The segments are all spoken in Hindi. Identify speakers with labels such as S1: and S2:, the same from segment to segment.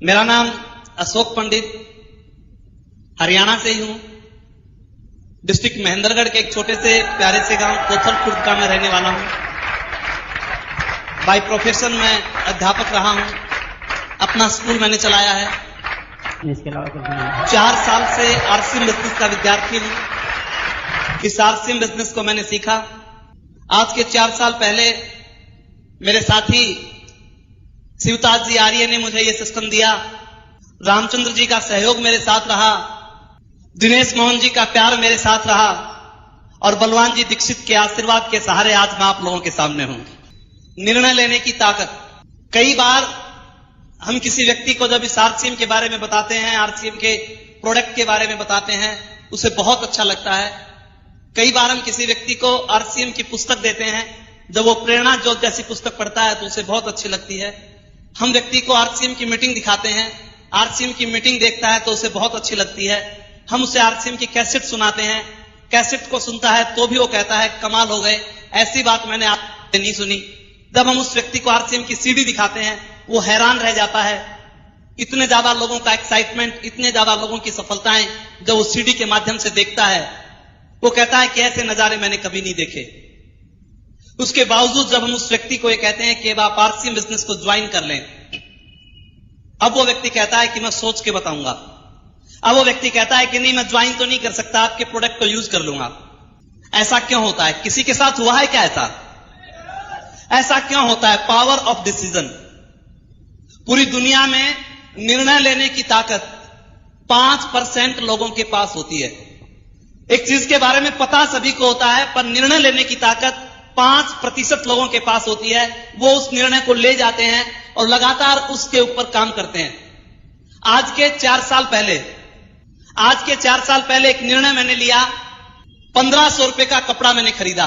S1: मेरा नाम अशोक पंडित, हरियाणा से ही हूं। डिस्ट्रिक्ट महेंद्रगढ़ के एक छोटे से प्यारे से गांव कोथलखुर्द का मैं रहने वाला हूं। बाय प्रोफेशन मैं अध्यापक रहा हूं। अपना स्कूल मैंने चलाया है।
S2: इसके अलावा
S1: 4 साल से आरसीएम बिजनेस का विद्यार्थी हूं। इस आरसीएम बिजनेस को मैंने सीखा। आज के 4 साल पहले मेरे साथी शिवताज जी आर्य ने मुझे ये सिस्टम दिया। रामचंद्र जी का सहयोग मेरे साथ रहा, दिनेश मोहन जी का प्यार मेरे साथ रहा और बलवान जी दीक्षित के आशीर्वाद के सहारे आज मैं आप लोगों के सामने हूं। निर्णय लेने की ताकत। कई बार हम किसी व्यक्ति को जब इस आरसीएम के बारे में बताते हैं, आरसीएम के प्रोडक्ट के बारे में बताते हैं, उसे बहुत अच्छा लगता है। कई बार हम किसी व्यक्ति को आरसीएम की पुस्तक देते हैं, जब वो प्रेरणा ज्योत जैसी पुस्तक पढ़ता है तो उसे बहुत अच्छी लगती है। हम व्यक्ति को आरसीएम की मीटिंग दिखाते हैं, आरसीएम की मीटिंग देखता है तो उसे बहुत अच्छी लगती है। हम उसे आरसीएम की कैसेट सुनाते हैं, कैसेट को सुनता है तो भी वो कहता है कमाल हो गए, ऐसी बात मैंने आपसे नहीं सुनी। जब हम उस व्यक्ति को आरसीएम की सीडी दिखाते हैं, वो हैरान रह जाता है। इतने ज्यादा लोगों का एक्साइटमेंट, इतने ज्यादा लोगों की सफलताएं जब वो सीडी के माध्यम से देखता है, वो कहता है कि ऐसे नजारे मैंने कभी नहीं देखे। उसके बावजूद जब हम उस व्यक्ति को ये कहते हैं कि आप आरसीएम बिजनेस को ज्वाइन कर लें, अब वो व्यक्ति कहता है कि मैं सोच के बताऊंगा। अब वो व्यक्ति कहता है कि नहीं, मैं ज्वाइन तो नहीं कर सकता, आपके प्रोडक्ट को यूज कर लूंगा। ऐसा क्यों होता है? किसी के साथ हुआ है क्या ऐसा क्यों होता है? Power of decision. पूरी दुनिया में निर्णय लेने की ताकत 5% लोगों के पास होती है। एक चीज के बारे में पता सभी को होता है, पर निर्णय लेने की ताकत 5% लोगों के पास होती है। वो उस निर्णय को ले जाते हैं और लगातार उसके ऊपर काम करते हैं। आज के 4 साल पहले एक निर्णय मैंने लिया। 1500 रुपए का कपड़ा मैंने खरीदा।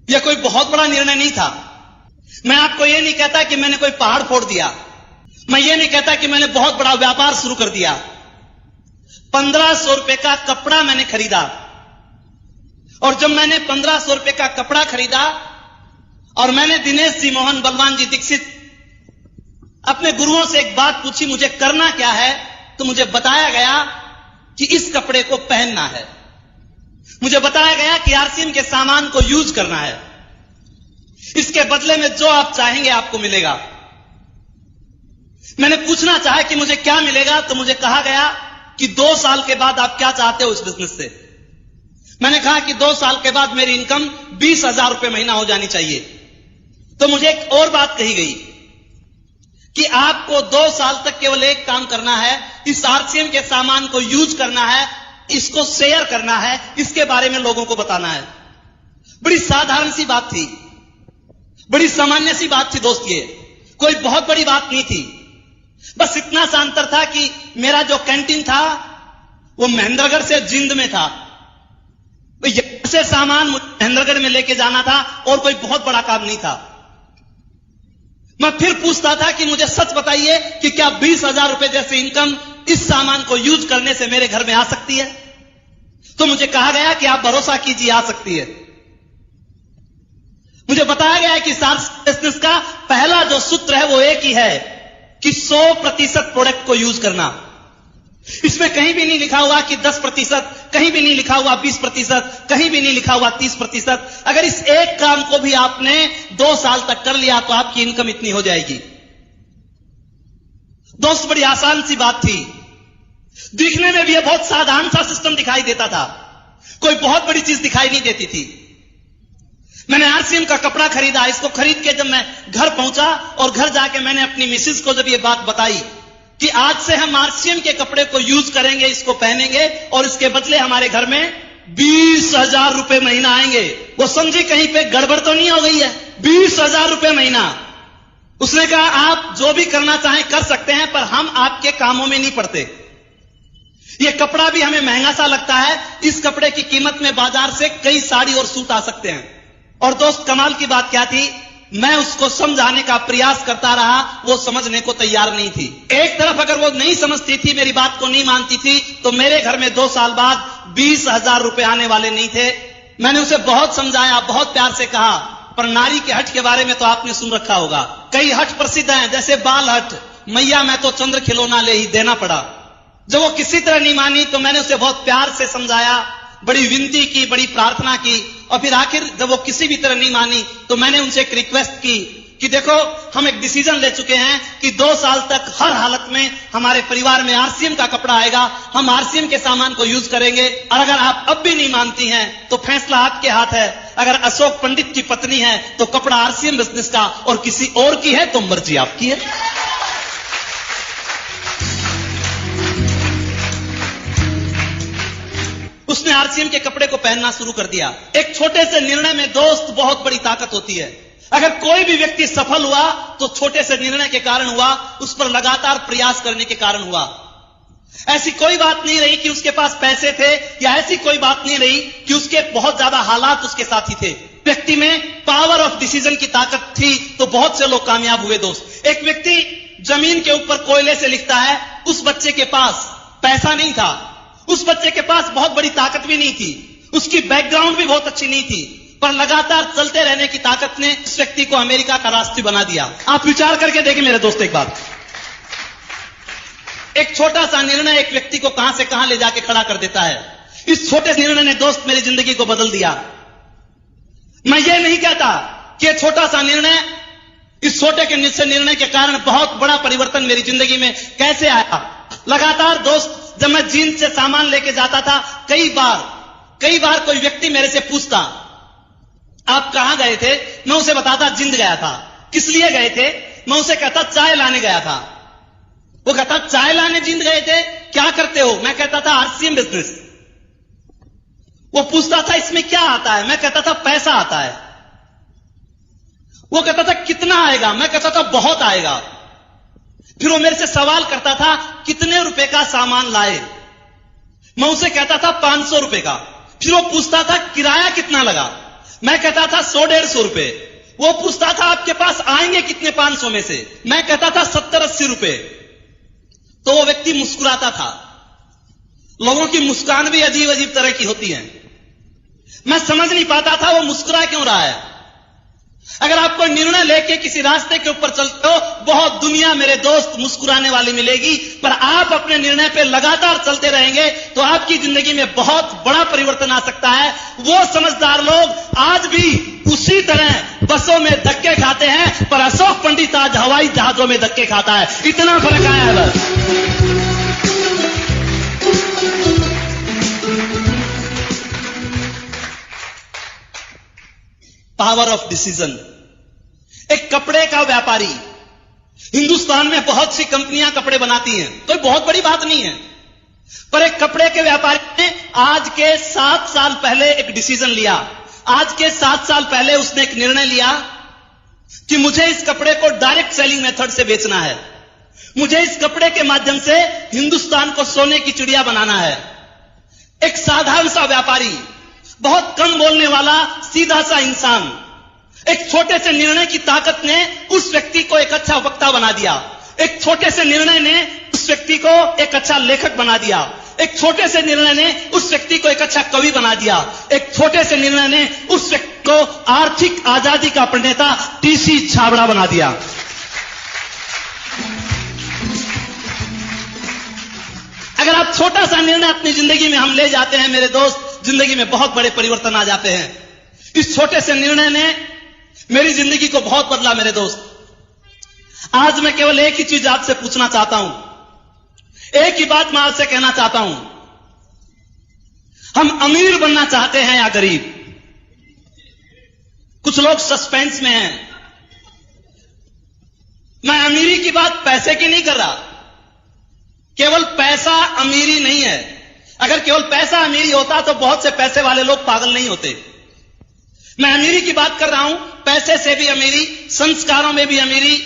S1: यह कोई बहुत बड़ा निर्णय नहीं था। मैं आपको यह नहीं कहता कि मैंने कोई पहाड़ फोड़ दिया, मैं ये नहीं कहता कि मैंने बहुत बड़ा व्यापार शुरू कर दिया। 1500 रुपए का कपड़ा मैंने खरीदा, और जब मैंने 1500 रुपए का कपड़ा खरीदा और मैंने दिनेश जी मोहन, बलवान जी दीक्षित, अपने गुरुओं से एक बात पूछी, मुझे करना क्या है, तो मुझे बताया गया कि इस कपड़े को पहनना है। मुझे बताया गया कि आरसीएम के सामान को यूज करना है। इसके बदले में जो आप चाहेंगे आपको मिलेगा। मैंने पूछना चाहा कि मुझे क्या मिलेगा, तो मुझे कहा गया कि 2 साल के बाद आप क्या चाहते हो इस बिजनेस से। मैंने कहा कि 2 साल के बाद मेरी इनकम 20,000 रुपए महीना हो जानी चाहिए। तो मुझे एक और बात कही गई कि आपको 2 साल तक केवल एक काम करना है, इस आरसीएम के सामान को यूज करना है, इसको शेयर करना है, इसके बारे में लोगों को बताना है। बड़ी साधारण सी बात थी, बड़ी सामान्य सी बात थी दोस्त। ये कोई बहुत बड़ी बात नहीं थी। बस इतना सा अंतर था कि मेरा जो कैंटीन था वो महेंद्रगढ़ से जिंद में था। यहां से सामान महेंद्रगढ़ में लेके जाना था और कोई बहुत बड़ा काम नहीं था। मैं फिर पूछता था कि मुझे सच बताइए कि क्या 20,000 रुपए जैसे इनकम इस सामान को यूज करने से मेरे घर में आ सकती है? तो मुझे कहा गया कि आप भरोसा कीजिए, आ सकती है। मुझे बताया गया कि बिजनेस का पहला जो सूत्र है वो एक ही है कि 100% प्रोडक्ट को यूज करना। इसमें कहीं भी नहीं लिखा हुआ कि 10%, कहीं भी नहीं लिखा हुआ 20%, कहीं भी नहीं लिखा हुआ 30%। अगर इस एक काम को भी आपने 2 साल तक कर लिया तो आपकी इनकम इतनी हो जाएगी। दोस्त, बड़ी आसान सी बात थी। दिखने में भी यह बहुत साधारण सा सिस्टम दिखाई देता था, कोई बहुत बड़ी चीज दिखाई नहीं देती थी। मैंने आरसीएम का कपड़ा खरीदा। इसको खरीद के जब मैं घर पहुंचा और घर जाके मैंने अपनी मिसेज को जब ये बात बताई कि आज से हम आरसीएम के कपड़े को यूज करेंगे, इसको पहनेंगे और इसके बदले हमारे घर में 20,000 रुपए महीना आएंगे, वो समझी कहीं पे गड़बड़ तो नहीं हो गई है। 20,000 रुपए महीना। उसने कहा आप जो भी करना चाहें कर सकते हैं, पर हम आपके कामों में नहीं पड़ते। ये कपड़ा भी हमें महंगा सा लगता है। इस कपड़े की कीमत में बाजार से कई साड़ी और सूट आ सकते हैं। और दोस्त, कमाल की बात क्या थी, मैं उसको समझाने का प्रयास करता रहा, वो समझने को तैयार नहीं थी। एक तरफ अगर वो नहीं समझती थी, मेरी बात को नहीं मानती थी, तो मेरे घर में 2 साल बाद 20,000 रुपए आने वाले नहीं थे। मैंने उसे बहुत समझाया, बहुत प्यार से कहा, पर नारी के हट के बारे में तो आपने सुन रखा होगा। कई हट प्रसिद्ध हैं, जैसे बाल हट, मैया मैं तो चंद्र खिलौना ले ही देना पड़ा। जब वो किसी तरह नहीं मानी तो मैंने उसे बहुत प्यार से समझाया, बड़ी विनती की, बड़ी प्रार्थना की, और फिर आखिर जब वो किसी भी तरह नहीं मानी तो मैंने उनसे एक रिक्वेस्ट की कि देखो हम एक डिसीजन ले चुके हैं कि 2 साल तक हर हालत में हमारे परिवार में आरसीएम का कपड़ा आएगा, हम आरसीएम के सामान को यूज करेंगे, और अगर आप अब भी नहीं मानती हैं तो फैसला आपके हाथ है। अगर अशोक पंडित की पत्नी है तो कपड़ा आरसीएम बिजनेस का, और किसी और की है तो मर्जी आपकी है। उसने आरसीएम के कपड़े को पहनना शुरू कर दिया। एक छोटे से निर्णय में दोस्त बहुत बड़ी ताकत होती है। अगर कोई भी व्यक्ति सफल हुआ तो छोटे से निर्णय के कारण हुआ, उस पर लगातार प्रयास करने के कारण हुआ। ऐसी कोई बात नहीं रही कि उसके पास पैसे थे, या ऐसी कोई बात नहीं रही कि उसके बहुत ज्यादा हालात उसके साथी थे। व्यक्ति में पावर ऑफ डिसीजन की ताकत थी तो बहुत से लोग कामयाब हुए। दोस्त, एक व्यक्ति जमीन के ऊपर कोयले से लिखता है, उस बच्चे के पास पैसा नहीं था, उस बच्चे के पास बहुत बड़ी ताकत भी नहीं थी, उसकी बैकग्राउंड भी बहुत अच्छी नहीं थी, पर लगातार चलते रहने की ताकत ने इस व्यक्ति को अमेरिका का राष्ट्रपति बना दिया। आप विचार करके देखें मेरे दोस्त एक बात, एक छोटा सा निर्णय एक व्यक्ति को कहां से कहां ले जाके खड़ा कर देता है। इस छोटे से निर्णय ने दोस्त मेरी जिंदगी को बदल दिया। मैं ये नहीं कहता कि छोटा सा निर्णय, इस छोटे के निर्णय के कारण बहुत बड़ा परिवर्तन मेरी जिंदगी में कैसे आया। लगातार दोस्त, जब मैं जींद से सामान लेके जाता था, कई बार कोई व्यक्ति मेरे से पूछता आप कहां गए थे, मैं उसे बताता जींद गया था। किस लिए गए थे, मैं उसे कहता चाय लाने गया था। वो कहता चाय लाने जींद गए थे, क्या करते हो, मैं कहता था आरसीएम बिजनेस। वो पूछता था इसमें क्या आता है, मैं कहता था पैसा आता है। वो कहता था कितना आएगा, मैं कहता था बहुत आएगा। फिर वो मेरे से सवाल करता था कितने रुपए का सामान लाए, मैं उसे कहता था 500 रुपए का। फिर वो पूछता था किराया कितना लगा, मैं कहता था 100-150 रुपए। वो पूछता था आपके पास आएंगे कितने 500 में से, मैं कहता था 70-80 रुपए। तो वो व्यक्ति मुस्कुराता था। लोगों की मुस्कान भी अजीब अजीब तरह की होती है। मैं समझ नहीं पाता था वो मुस्कुरा क्यों रहा है। अगर आप कोई निर्णय लेके किसी रास्ते के ऊपर चलते हो, बहुत दुनिया मेरे दोस्त मुस्कुराने वाली मिलेगी, पर आप अपने निर्णय पे लगातार चलते रहेंगे तो आपकी जिंदगी में बहुत बड़ा परिवर्तन आ सकता है। वो समझदार लोग आज भी उसी तरह बसों में धक्के खाते हैं, पर अशोक पंडित आज हवाई जहाजों में धक्के खाता है। इतना फर्क आया है बस। Power of decision. एक कपड़े का व्यापारी, हिंदुस्तान में बहुत सी कंपनियां कपड़े बनाती हैं, कोई बहुत बड़ी बात नहीं है, पर एक कपड़े के व्यापारी ने आज के 7 साल पहले एक डिसीजन लिया। आज के 7 साल पहले उसने एक निर्णय लिया कि मुझे इस कपड़े को डायरेक्ट सेलिंग मेथड से बेचना है, मुझे इस कपड़े के माध्यम से हिंदुस्तान को सोने की चिड़िया बनाना है। एक साधारण सा व्यापारी, बहुत कम बोलने वाला सीधा सा इंसान, एक छोटे से निर्णय की ताकत ने उस व्यक्ति को एक अच्छा वक्ता बना दिया। एक छोटे से निर्णय ने उस व्यक्ति को एक अच्छा लेखक बना दिया। एक छोटे से निर्णय ने उस व्यक्ति को एक अच्छा कवि बना दिया। एक छोटे से निर्णय ने उस व्यक्ति को आर्थिक आजादी का प्रणेता टीसी छाबड़ा बना दिया। अगर आप छोटा सा निर्णय अपनी जिंदगी में हम ले जाते हैं मेरे दोस्त, जिंदगी में बहुत बड़े परिवर्तन आ जाते हैं। इस छोटे से निर्णय ने मेरी जिंदगी को बहुत बदला मेरे दोस्त। आज मैं केवल एक ही चीज आपसे पूछना चाहता हूं, एक ही बात मैं आपसे कहना चाहता हूं, हम अमीर बनना चाहते हैं या गरीब? कुछ लोग सस्पेंस में हैं। मैं अमीरी की बात पैसे की नहीं कर रहा। केवल पैसा अमीरी नहीं है। अगर केवल पैसा अमीरी होता तो बहुत से पैसे वाले लोग पागल नहीं होते। मैं अमीरी की बात कर रहा हूं, पैसे से भी अमीरी, संस्कारों में भी अमीरी,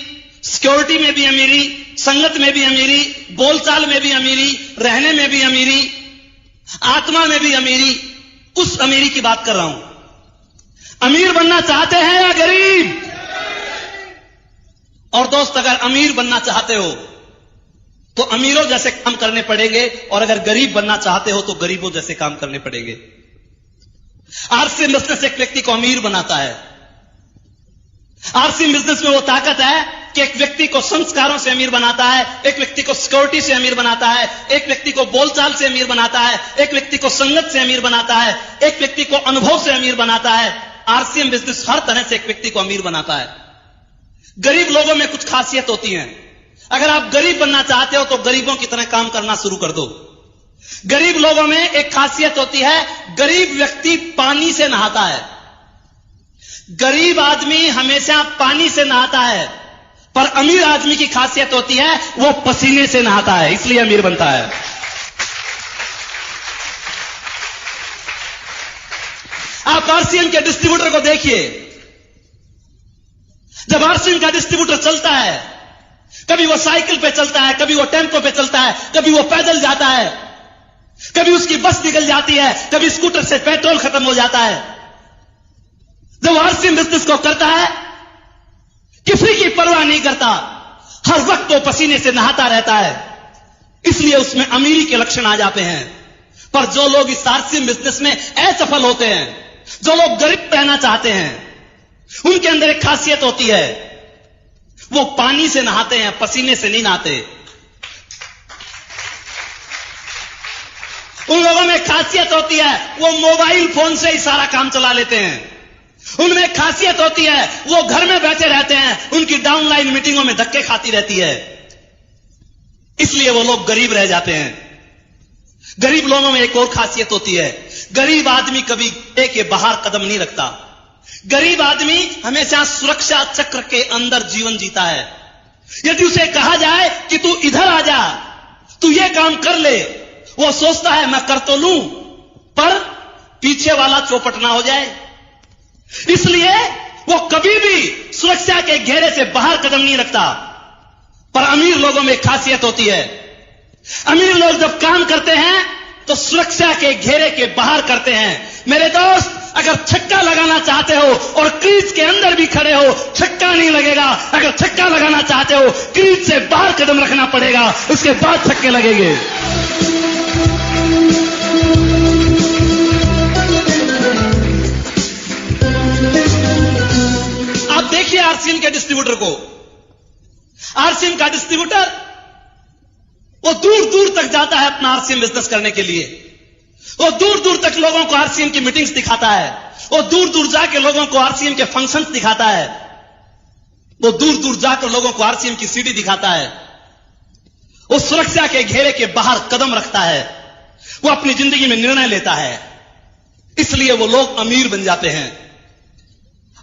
S1: सिक्योरिटी में भी अमीरी, संगत में भी अमीरी, बोलचाल में भी अमीरी, रहने में भी अमीरी, आत्मा में भी अमीरी, उस अमीरी की बात कर रहा हूं। अमीर बनना चाहते हैं या गरीब? और दोस्त, अगर अमीर बनना चाहते हो तो अमीरों जैसे काम करने पड़ेंगे, और अगर गरीब बनना चाहते हो तो गरीबों जैसे काम करने पड़ेंगे। आरसीएम बिजनेस एक व्यक्ति को अमीर बनाता है। आरसीएम बिजनेस में वो ताकत है कि एक व्यक्ति को संस्कारों से अमीर बनाता है, एक व्यक्ति को सिक्योरिटी से अमीर बनाता है, एक व्यक्ति को बोलचाल से अमीर बनाता है, एक व्यक्ति को संगत से अमीर बनाता है, एक व्यक्ति को अनुभव से अमीर बनाता है। आरसीएम बिजनेस हर तरह से एक व्यक्ति को अमीर बनाता है। गरीब लोगों में कुछ खासियत होती है। अगर आप गरीब बनना चाहते हो तो गरीबों की तरह काम करना शुरू कर दो। गरीब लोगों में एक खासियत होती है, गरीब व्यक्ति पानी से नहाता है। गरीब आदमी हमेशा पानी से नहाता है, पर अमीर आदमी की खासियत होती है वो पसीने से नहाता है, इसलिए अमीर बनता है। आप आरसीएम के डिस्ट्रीब्यूटर को देखिए। जब आरसीएम का डिस्ट्रीब्यूटर चलता है, कभी वो साइकिल पे चलता है, कभी वो टेम्पो पे चलता है, कभी वो पैदल जाता है, कभी उसकी बस निकल जाती है, कभी स्कूटर से पेट्रोल खत्म हो जाता है। जब आरसीएम बिजनेस को करता है, किसी की परवाह नहीं करता, हर वक्त वो पसीने से नहाता रहता है, इसलिए उसमें अमीरी के लक्षण आ जाते हैं। पर जो लोग इस आरसीएम बिजनेस में असफल होते हैं, जो लोग गरीब रहना चाहते हैं, उनके अंदर एक खासियत होती है, वो पानी से नहाते हैं, पसीने से नहीं नहाते। उन लोगों में खासियत होती है, वो मोबाइल फोन से ही सारा काम चला लेते हैं। उनमें खासियत होती है, वो घर में बैठे रहते हैं, उनकी डाउनलाइन मीटिंगों में धक्के खाती रहती है, इसलिए वो लोग गरीब रह जाते हैं। गरीब लोगों में एक और खासियत होती है, गरीब आदमी कभी के बाहर कदम नहीं रखता। गरीब आदमी हमेशा सुरक्षा चक्र के अंदर जीवन जीता है। यदि उसे कहा जाए कि तू इधर आ जा, तू ये काम कर ले, वो सोचता है मैं कर तो लूं, पर पीछे वाला चौपट ना हो जाए, इसलिए वो कभी भी सुरक्षा के घेरे से बाहर कदम नहीं रखता। पर अमीर लोगों में खासियत होती है, अमीर लोग जब काम करते हैं तो सुरक्षा के घेरे के बाहर करते हैं। मेरे दोस्त, अगर छक्का लगाना चाहते हो और क्रीज के अंदर भी खड़े हो, छक्का नहीं लगेगा। अगर छक्का लगाना चाहते हो, क्रीज से बाहर कदम रखना पड़ेगा, उसके बाद छक्के लगेंगे। आप देखिए आरसीएम के डिस्ट्रीब्यूटर को। आरसीएम का डिस्ट्रीब्यूटर वो दूर दूर तक जाता है अपना आरसीएम बिजनेस करने के लिए। वो दूर दूर तक लोगों को आरसीएम की मीटिंग्स दिखाता है, वो दूर दूर जाके लोगों को आरसीएम के फंक्शंस दिखाता है, वो दूर दूर जाकर लोगों को आरसीएम की सीडी दिखाता है। वो सुरक्षा के घेरे के बाहर कदम रखता है, वो अपनी जिंदगी में निर्णय लेता है, इसलिए वो लोग अमीर बन जाते हैं।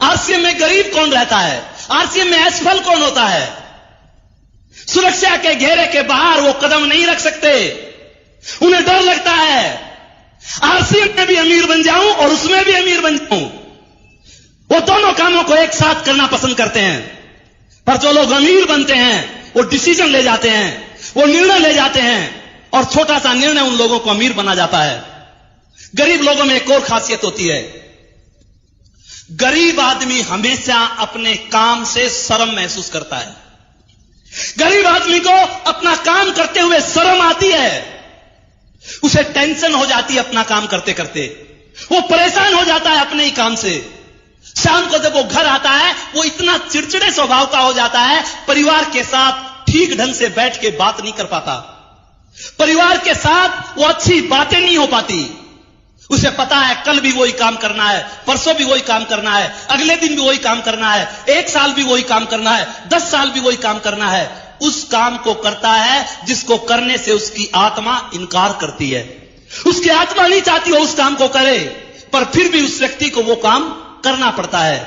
S1: आरसीएम में गरीब कौन रहता है? आरसीएम में असफल कौन होता है? सुरक्षा के घेरे के बाहर वो कदम नहीं रख सकते, उन्हें डर लगता है आरसीएम में भी अमीर बन जाऊं और उसमें भी अमीर बन जाऊं। वो दोनों कामों को एक साथ करना पसंद करते हैं। पर जो लोग अमीर बनते हैं वो डिसीजन ले जाते हैं, वो निर्णय ले जाते हैं, और छोटा सा निर्णय उन लोगों को अमीर बना जाता है। गरीब लोगों में एक और खासियत होती है, गरीब आदमी हमेशा अपने काम से शर्म महसूस करता है। गरीब आदमी को अपना काम करते हुए शर्म आती है, उसे टेंशन हो जाती है अपना काम करते करते, वो परेशान हो जाता है अपने ही काम से। शाम को जब वो घर आता है, वो इतना चिड़चिड़े स्वभाव का हो जाता है, परिवार के साथ ठीक ढंग से बैठ के बात नहीं कर पाता, परिवार के साथ वो अच्छी बातें नहीं हो पाती। उसे पता है कल भी वही काम करना है, परसों भी वही काम करना है, अगले दिन भी वही काम करना है, 1 साल भी वही काम करना है, 10 साल भी वही काम करना है। उस काम को करता है जिसको करने से उसकी आत्मा इनकार करती है। उसकी आत्मा नहीं चाहती वो उस काम को करे, पर फिर भी उस व्यक्ति को वो काम करना पड़ता है,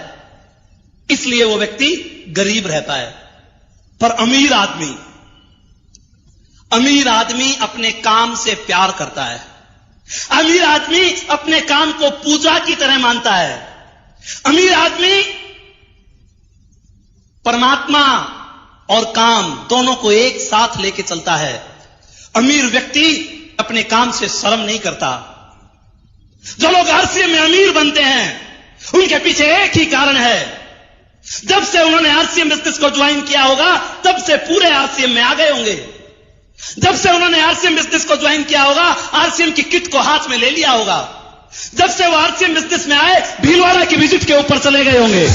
S1: इसलिए वो व्यक्ति गरीब रहता है। पर अमीर आदमी अपने काम से प्यार करता है। अमीर आदमी अपने काम को पूजा की तरह मानता है। अमीर आदमी परमात्मा और काम दोनों को एक साथ लेके चलता है। अमीर व्यक्ति अपने काम से शर्म नहीं करता। जो लोग आरसीएम में अमीर बनते हैं उनके पीछे एक ही कारण है, जब से उन्होंने आरसीएम बिजनेस को ज्वाइन किया होगा तब से पूरे आरसीएम में आ गए होंगे। जब से उन्होंने आरसीएम बिजनेस को ज्वाइन किया होगा, आरसीएम की किट को हाथ में ले लिया होगा। जब से वो आरसीएम बिजनेस में आए, भीलवाड़ा की विजिट के ऊपर चले गए होंगे।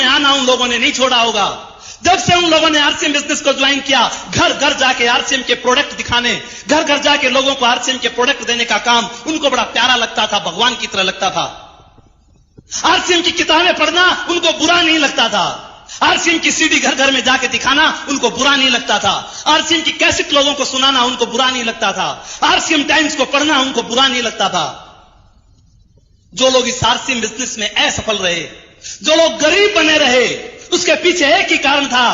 S1: में आना उन लोगों ने नहीं छोड़ा होगा। जब से उन लोगों ने आरसीएम बिजनेस को ज्वाइन किया, घर घर जाके आरसीएम के प्रोडक्ट दिखाने, घर घर जाके लोगों को आरसीएम के प्रोडक्ट देने का काम उनको बड़ा प्यारा लगता था, भगवान की तरह लगता था। आरसीएम की किताबें पढ़ना उनको बुरा नहीं लगता था। आरसीएम की सीडी घर घर में जाके दिखाना उनको बुरा नहीं लगता था। आरसीएम की कैसेट लोगों को सुनाना उनको बुरा नहीं लगता था। आरसीएम टाइम्स को पढ़ना उनको बुरा नहीं लगता था। जो लोग इस आरसीएम बिजनेस में असफल रहे, जो लोग गरीब बने रहे, उसके पीछे एक ही कारण था।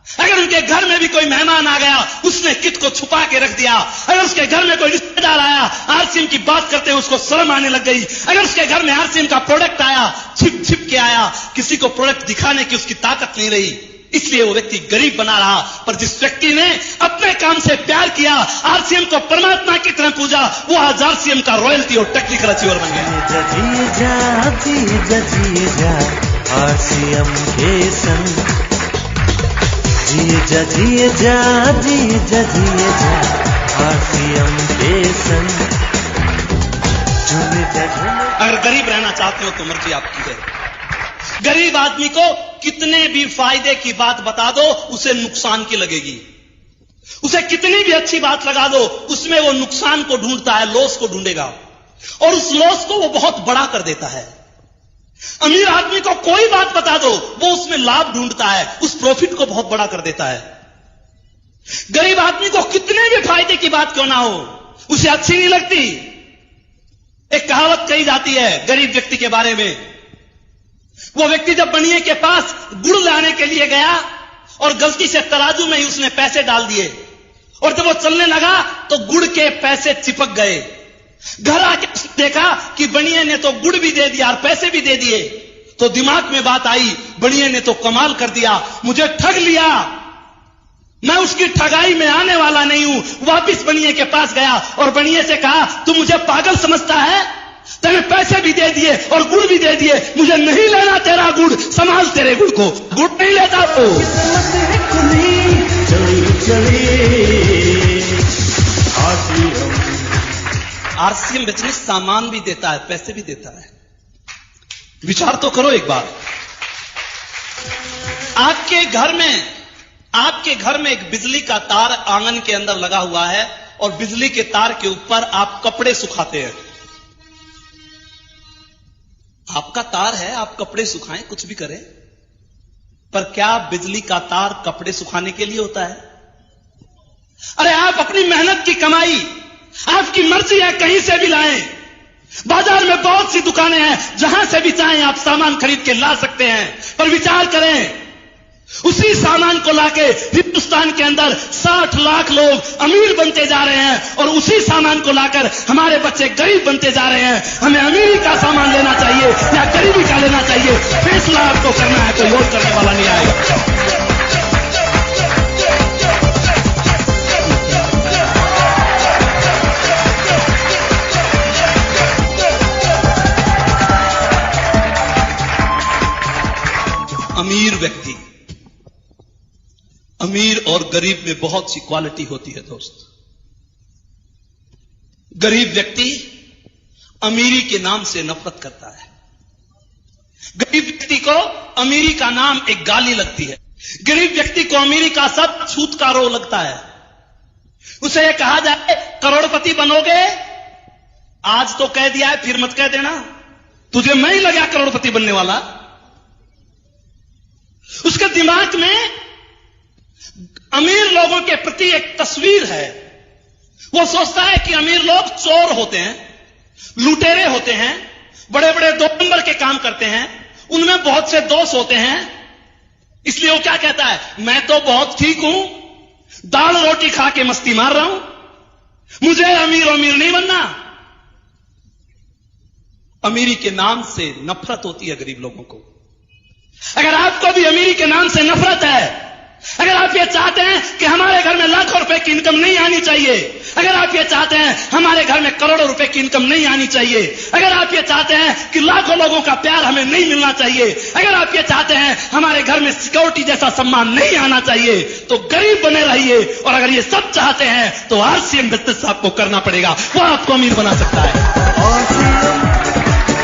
S1: अगर उनके घर में भी कोई मेहमान आ गया, उसने किट को छुपा के रख दिया। अगर उसके घर में कोई रिश्तेदार आया, आरसीएम की बात करते हुए उसको शर्म आने लग गई। अगर उसके घर में आरसीएम का प्रोडक्ट आया, छिप छिप के आया, किसी को प्रोडक्ट दिखाने की उसकी ताकत नहीं रही, इसलिए वो व्यक्ति गरीब बना रहा। पर जिस व्यक्ति ने अपने काम से प्यार किया, आरसीएम को परमात्मा की तरह पूजा, वो आज आरसीएम का रॉयल्टी और टेक्निकल अचीवर बन गया।
S3: आरसीएम के संग जिए जा आरसीएम के संग।
S1: अगर गरीब रहना चाहते हो तो मर्जी आपकी है। गरीब आदमी को कितने भी फायदे की बात बता दो, उसे नुकसान की लगेगी। उसे कितनी भी अच्छी बात लगा दो, उसमें वो नुकसान को ढूंढता है, लॉस को ढूंढेगा, और उस लॉस को वो बहुत बड़ा कर देता है। अमीर आदमी को कोई बात बता दो, वो उसमें लाभ ढूंढता है, उस प्रॉफिट को बहुत बड़ा कर देता है। गरीब आदमी को कितने भी फायदे की बात क्यों ना हो, उसे अच्छी नहीं लगती। एक कहावत कही जाती है गरीब व्यक्ति के बारे में। वो व्यक्ति जब बनिए के पास गुड़ लाने के लिए गया और गलती से तराजू में ही उसने पैसे डाल दिए, और जब वो चलने लगा तो गुड़ के पैसे चिपक गए। घर आके देखा कि बनिए ने तो गुड़ भी दे दिया और पैसे भी दे दिए, तो दिमाग में बात आई, बनिए ने तो कमाल कर दिया, मुझे ठग लिया, मैं उसकी ठगाई में आने वाला नहीं हूं। वापिस बनिए के पास गया और बनिए से कहा, तू मुझे पागल समझता है, तेरे पैसे भी दे दिए और गुड़ भी दे दिए, मुझे नहीं लेना तेरा गुड़, संभाल तेरे गुड़ को, गुड़ नहीं लेता तो। आरसीएम बिजनेस सामान भी देता है, पैसे भी देता है। विचार तो करो एक बार। आपके घर में एक बिजली का तार आंगन के अंदर लगा हुआ है, और बिजली के तार के ऊपर आप कपड़े सुखाते हैं। आपका तार है, आप कपड़े सुखाएं, कुछ भी करें, पर क्या बिजली का तार कपड़े सुखाने के लिए होता है? अरे आप अपनी मेहनत की कमाई, आपकी मर्जी है, कहीं से भी लाएं। बाजार में बहुत सी दुकानें हैं, जहां से भी चाहें आप सामान खरीद के ला सकते हैं, पर विचार करें, उसी सामान को लाके हिंदुस्तान के अंदर 60 लाख लोग अमीर बनते जा रहे हैं, और उसी सामान को लाकर हमारे बच्चे गरीब बनते जा रहे हैं। हमें अमीरी का सामान लेना चाहिए या गरीबी का लेना चाहिए, फैसला आपको करना है, कोई और करने वाला नहीं आएगा। अमीर व्यक्ति, अमीर और गरीब में बहुत सी क्वालिटी होती है दोस्त। गरीब व्यक्ति अमीरी के नाम से नफरत करता है। गरीब व्यक्ति को अमीरी का नाम एक गाली लगती है। गरीब व्यक्ति को अमीरी का सब छूत का रो लगता है। उसे यह कहा जाए करोड़पति बनोगे, आज तो कह दिया है, फिर मत कह देना, तुझे मैं ही लगा करोड़पति बनने वाला। उसके दिमाग में अमीर लोगों के प्रति एक तस्वीर है। वो सोचता है कि अमीर लोग चोर होते हैं, लुटेरे होते हैं, बड़े बड़े 2 नंबर के काम करते हैं, उनमें बहुत से दोष होते हैं। इसलिए वो क्या कहता है, मैं तो बहुत ठीक हूं, दाल रोटी खा के मस्ती मार रहा हूं, मुझे अमीर नहीं बनना। अमीरी के नाम से नफरत होती है गरीब लोगों को। अगर आपको भी अमीरी के नाम से नफरत है, अगर आप ये चाहते हैं कि हमारे घर में लाखों रुपए की इनकम नहीं आनी चाहिए, अगर आप ये चाहते हैं हमारे घर में करोड़ों रुपए की इनकम नहीं आनी चाहिए, अगर आप ये चाहते हैं कि लाखों लोगों का प्यार हमें नहीं मिलना चाहिए, अगर आप ये चाहते हैं हमारे घर में सिक्योरिटी जैसा सम्मान नहीं आना चाहिए, तो गरीब बने रहिए। और अगर ये सब चाहते हैं तो आरसीएम बिजनेस आपको करना पड़ेगा, वो आपको अमीर बना सकता है।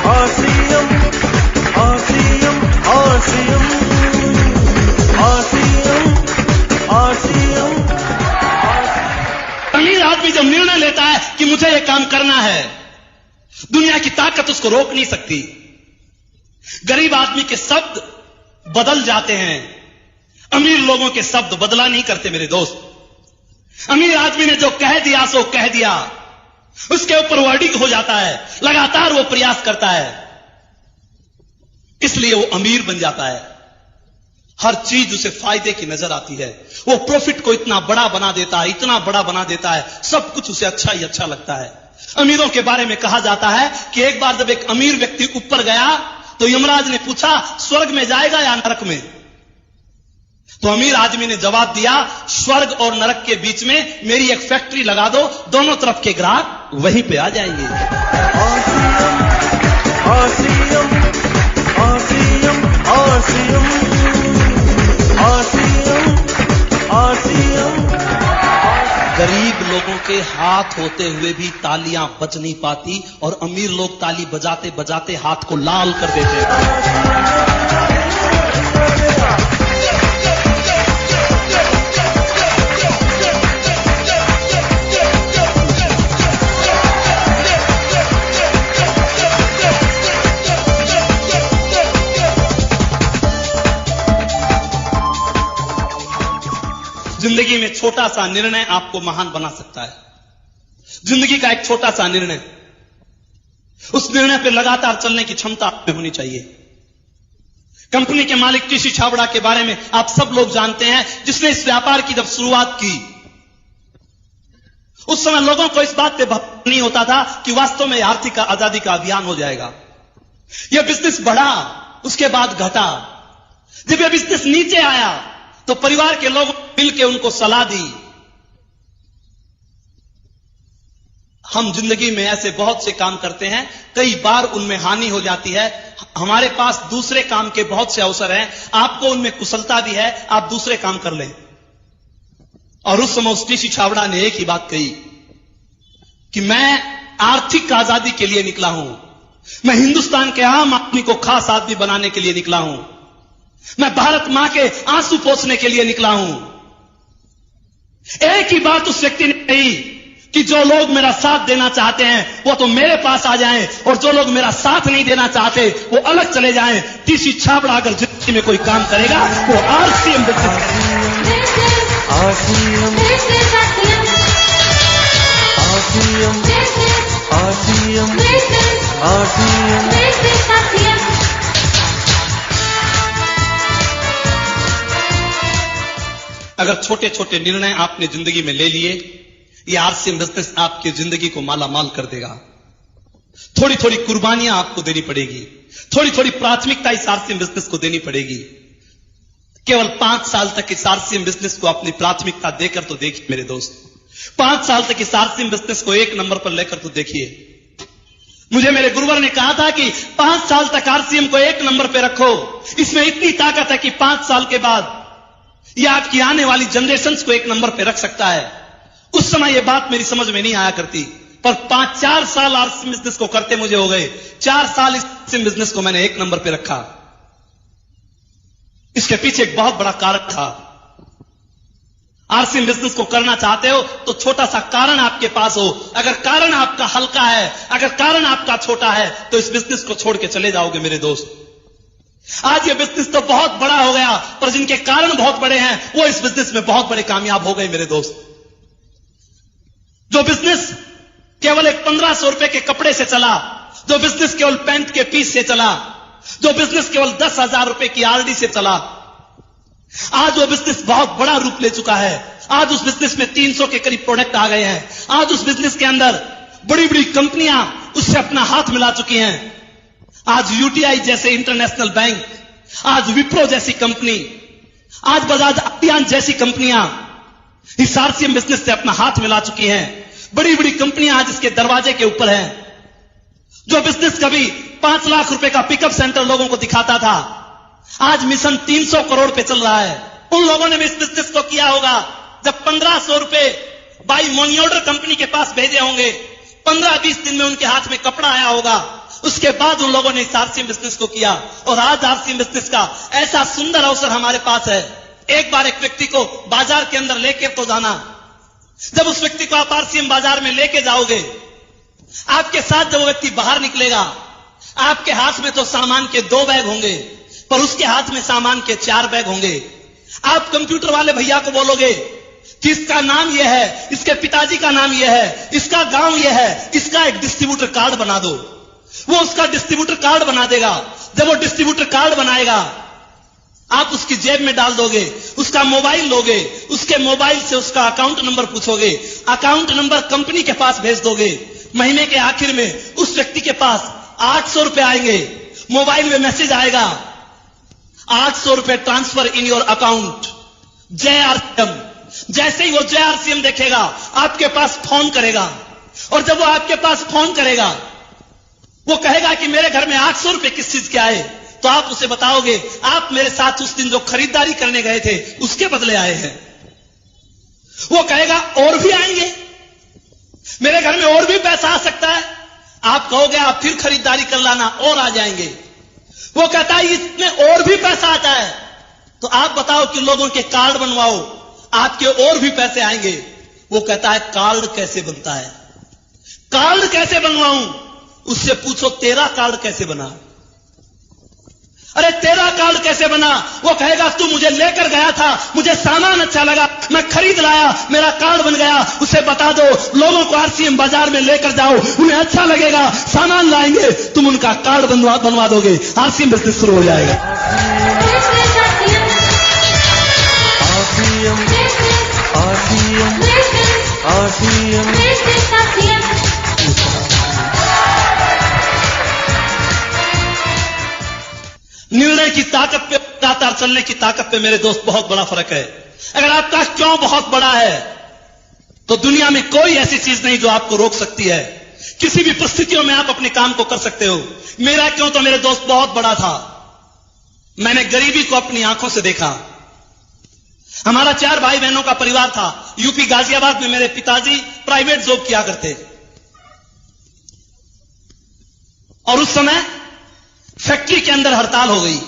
S3: आरसीएम
S1: अमीर आदमी जब निर्णय लेता है कि मुझे यह काम करना है, दुनिया की ताकत उसको रोक नहीं सकती। गरीब आदमी के शब्द बदल जाते हैं, अमीर लोगों के शब्द बदला नहीं करते मेरे दोस्त। अमीर आदमी ने जो कह दिया सो कह दिया, उसके ऊपर वर्डिंग हो जाता है, लगातार वो प्रयास करता है, इसलिए वो अमीर बन जाता है। हर चीज उसे फायदे की नजर आती है, वो प्रॉफिट को इतना बड़ा बना देता है, इतना बड़ा बना देता है, सब कुछ उसे अच्छा ही अच्छा लगता है। अमीरों के बारे में कहा जाता है कि एक बार जब एक अमीर व्यक्ति ऊपर गया तो यमराज ने पूछा स्वर्ग में जाएगा या नरक में? तो अमीर आदमी ने जवाब दिया, स्वर्ग और नरक के बीच में मेरी एक फैक्ट्री लगा दो, दोनों तरफ के ग्राहक वहीं पे आ जाएंगे। गरीब लोगों के हाथ होते हुए भी तालियां बज नहीं पाती और अमीर लोग ताली बजाते बजाते हाथ को लाल कर देते हैं। जिंदगी में छोटा सा निर्णय आपको महान बना सकता है। जिंदगी का एक छोटा सा निर्णय, उस निर्णय पर लगातार चलने की क्षमता आप में होनी चाहिए। कंपनी के मालिक टीसी छाबड़ा के बारे में आप सब लोग जानते हैं, जिसने इस व्यापार की जब शुरुआत की, उस समय लोगों को इस बात पे भरोसा नहीं होता था कि वास्तव में आर्थिक आजादी का अभियान हो जाएगा। यह बिजनेस बढ़ा, उसके बाद घटा। जब यह बिजनेस नीचे आया तो परिवार के लोग मिलकर उनको सलाह दी। हम जिंदगी में ऐसे बहुत से काम करते हैं, कई बार उनमें हानि हो जाती है। हमारे पास दूसरे काम के बहुत से अवसर हैं, आपको उनमें कुशलता भी है, आप दूसरे काम कर लें। और उस समय उस टीसी छाबड़ा ने एक ही बात कही कि मैं आर्थिक आजादी के लिए निकला हूं, मैं हिंदुस्तान के आम आदमी को खास आदमी बनाने के लिए निकला हूं, मैं भारत मां के आंसू पोंछने के लिए निकला हूं। एक ही बात उस व्यक्ति ने कही कि जो लोग मेरा साथ देना चाहते हैं वो तो मेरे पास आ जाएं, और जो लोग मेरा साथ नहीं देना चाहते वो अलग चले जाएं। टीसी छाबड़ा अगर जिंदगी में कोई काम करेगा वो आरसीएम बिजनेस अगर छोटे छोटे निर्णय आपने जिंदगी में ले लिए, ये आरसीएम बिजनेस आपकी जिंदगी को माला माल कर देगा। थोड़ी थोड़ी कुर्बानियां आपको देनी पड़ेगी, थोड़ी थोड़ी प्राथमिकता इस आरसीएम बिजनेस को देनी पड़ेगी। केवल 5 साल तक इस आरसीएम बिजनेस को अपनी प्राथमिकता देकर तो देखिए मेरे दोस्त, 5 साल तक इस आरसीएम बिजनेस को 1 नंबर पर लेकर तो देखिए। मुझे मेरे गुरुवर ने कहा था कि 5 साल तक आरसीएम को 1 नंबर पर रखो, इसमें इतनी ताकत है कि 5 साल के बाद यह आपकी आने वाली जनरेशन को 1 नंबर पर रख सकता है। उस समय यह बात मेरी समझ में नहीं आया करती, पर 5-4 साल आरसीएम बिजनेस को करते मुझे हो गए। 4 साल इस आरसीएम बिजनेस को मैंने 1 नंबर पे रखा। इसके पीछे एक बहुत बड़ा कारण था। आरसीएम बिजनेस को करना चाहते हो तो छोटा सा कारण आपके पास हो। अगर कारण आपका हल्का है, अगर कारण आपका छोटा है, तो इस बिजनेस को छोड़ के चले जाओगे मेरे दोस्त। आज ये बिजनेस तो बहुत बड़ा हो गया, पर जिनके कारण बहुत बड़े हैं वो इस बिजनेस में बहुत बड़े कामयाब हो गए मेरे दोस्त। जो बिजनेस केवल एक 1500 रुपए के कपड़े से चला, जो बिजनेस केवल पैंट के पीस से चला, जो बिजनेस केवल 10,000 रुपए की आरडी से चला, आज वो बिजनेस बहुत बड़ा रूप ले चुका है। आज उस बिजनेस में 300 के करीब प्रोडक्ट आ गए हैं। आज उस बिजनेस के अंदर बड़ी बड़ी कंपनियां उससे अपना हाथ मिला चुकी हैं। आज यूटीआई जैसे इंटरनेशनल बैंक, आज विप्रो जैसी कंपनी, आज बजाज अभियान जैसी कंपनियां इस आरसीएम बिजनेस से अपना हाथ मिला चुकी हैं। बड़ी बड़ी कंपनियां आज इसके दरवाजे के ऊपर हैं। जो बिजनेस कभी 5 लाख रुपए का पिकअप सेंटर लोगों को दिखाता था, आज मिशन 300 करोड़ पे चल रहा है। उन लोगों ने भी इस बिजनेस को किया होगा जब 1500 रुपए बाई मनी ऑर्डर कंपनी के पास भेजे होंगे, 15-20 दिन में उनके हाथ में कपड़ा आया होगा। उसके बाद उन लोगों ने इस आरसीएम बिजनेस को किया और आज आरसीएम बिजनेस का ऐसा सुंदर अवसर हमारे पास है। एक बार एक व्यक्ति को बाजार के अंदर लेके तो जाना। जब उस व्यक्ति को आप आरसीएम बाजार में लेके जाओगे, आपके साथ जब वो व्यक्ति बाहर निकलेगा, आपके हाथ में तो सामान के 2 बैग होंगे, पर उसके हाथ में सामान के 4 बैग होंगे। आप कंप्यूटर वाले भैया को बोलोगे कि इसका नाम यह है, इसके पिताजी का नाम यह है, इसका गांव यह है, इसका एक डिस्ट्रीब्यूटर कार्ड बना दो। वो उसका डिस्ट्रीब्यूटर कार्ड बना देगा। जब वो डिस्ट्रीब्यूटर कार्ड बनाएगा, आप उसकी जेब में डाल दोगे, उसका मोबाइल लोगे, उसके मोबाइल से उसका अकाउंट नंबर पूछोगे, अकाउंट नंबर कंपनी के पास भेज दोगे। महीने के आखिर में उस व्यक्ति के पास 800 रुपए आएंगे। मोबाइल में मैसेज आएगा, 800 रुपए ट्रांसफर इन योर अकाउंट जय आरसीएम। जैसे ही वो जय आरसीएम देखेगा, आपके पास फोन करेगा, और जब वो आपके पास फोन करेगा, वो कहेगा कि मेरे घर में 800 रुपए किस चीज के आए, तो आप उसे बताओगे आप मेरे साथ उस दिन जो खरीदारी करने गए थे उसके बदले आए हैं। वो कहेगा और भी आएंगे, मेरे घर में और भी पैसा आ सकता है। आप कहोगे आप फिर खरीदारी कर लाना, और आ जाएंगे। वो कहता है इसमें और भी पैसा आता है, तो आप बताओ कि लोगों के कार्ड बनवाओ, आपके और भी पैसे आएंगे। वो कहता है कार्ड कैसे बनता है, कार्ड कैसे बनवाऊं? उससे पूछो तेरा कार्ड कैसे बना। अरे तेरा कार्ड कैसे बना? वो कहेगा तू मुझे लेकर गया था, मुझे सामान अच्छा लगा, मैं खरीद लाया, मेरा कार्ड बन गया। उसे बता दो लोगों को आरसीएम बाजार में लेकर जाओ, उन्हें अच्छा लगेगा, सामान लाएंगे, तुम उनका कार्ड बनवा दोगे, आरसीएम बिजनेस शुरू हो जाएगा। निर्णय की ताकत पे, लगातार चलने की ताकत पे मेरे दोस्त बहुत बड़ा फर्क है। अगर आपका क्यों बहुत बड़ा है, तो दुनिया में कोई ऐसी चीज नहीं जो आपको रोक सकती है। किसी भी परिस्थितियों में आप अपने काम को कर सकते हो। मेरा क्यों तो मेरे दोस्त बहुत बड़ा था। मैंने गरीबी को अपनी आंखों से देखा। हमारा 4 भाई बहनों का परिवार था। यूपी गाजियाबाद में मेरे पिताजी प्राइवेट जॉब किया करते, और उस समय फैक्ट्री के अंदर हड़ताल हो गई।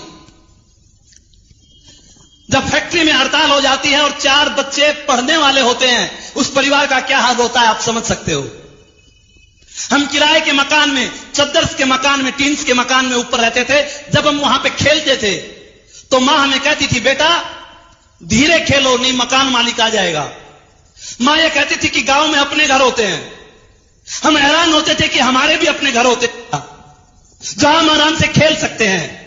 S1: जब फैक्ट्री में हड़ताल हो जाती है और 4 बच्चे पढ़ने वाले होते हैं, उस परिवार का क्या हाल होता है आप समझ सकते हो। हम किराए के मकान में, चद्दर के मकान में, टीन्स के मकान में ऊपर रहते थे। जब हम वहां पे खेलते थे तो मां हमें कहती थी बेटा धीरे खेलो, नहीं मकान मालिक आ जाएगा। मां यह कहती थी कि गांव में अपने घर होते हैं। हम हैरान होते थे कि हमारे भी अपने घर होते जहां हम आराम से खेल सकते हैं।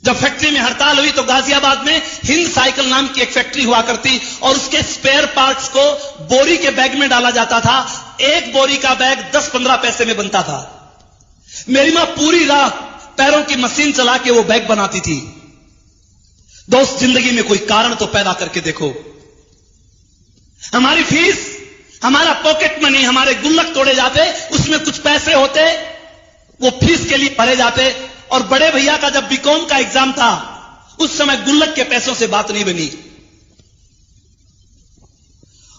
S1: जब फैक्ट्री में हड़ताल हुई तो गाजियाबाद में हिंद साइकिल नाम की एक फैक्ट्री हुआ करती, और उसके स्पेयर पार्ट्स को बोरी के बैग में डाला जाता था। एक बोरी का बैग 10-15 पैसे में बनता था। मेरी मां पूरी रात पैरों की मशीन चला के वो बैग बनाती थी। दोस्त जिंदगी में कोई कारण तो पैदा करके देखो। हमारी फीस, हमारा पॉकेट मनी, हमारे गुल्लक तोड़े जाते, उसमें कुछ पैसे होते, वो फीस के लिए भरे जाते। और बड़े भैया का जब बीकॉम का एग्जाम था, उस समय गुल्लक के पैसों से बात नहीं बनी।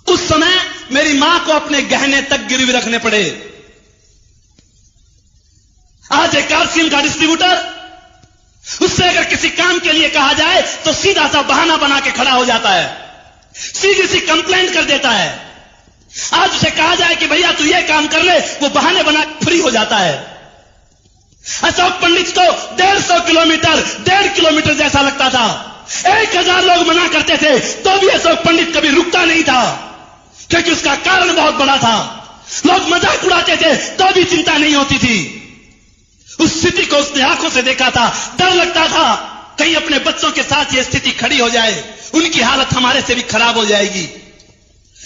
S1: उस समय मेरी मां को अपने गहने तक गिरवी रखने पड़े। आज एक आरसीएम का डिस्ट्रीब्यूटर, उससे अगर किसी काम के लिए कहा जाए तो सीधा सा बहाना बना के खड़ा हो जाता है, सीधी सी कंप्लेंट कर देता है। आज उसे कहा जाए कि भैया तू ये काम कर ले, वो बहाने बना के फ्री हो जाता है। अशोक पंडित को 1.5 किलोमीटर जैसा लगता था। 1000 लोग मना करते थे तो भी अशोक पंडित कभी रुकता नहीं था, क्योंकि उसका कारण बहुत बड़ा था। लोग मजाक उड़ाते थे तो भी चिंता नहीं होती थी। उस स्थिति को उसने आंखों से देखा था। डर लगता था कहीं अपने बच्चों के साथ ये स्थिति खड़ी हो जाए, उनकी हालत हमारे से भी खराब हो जाएगी।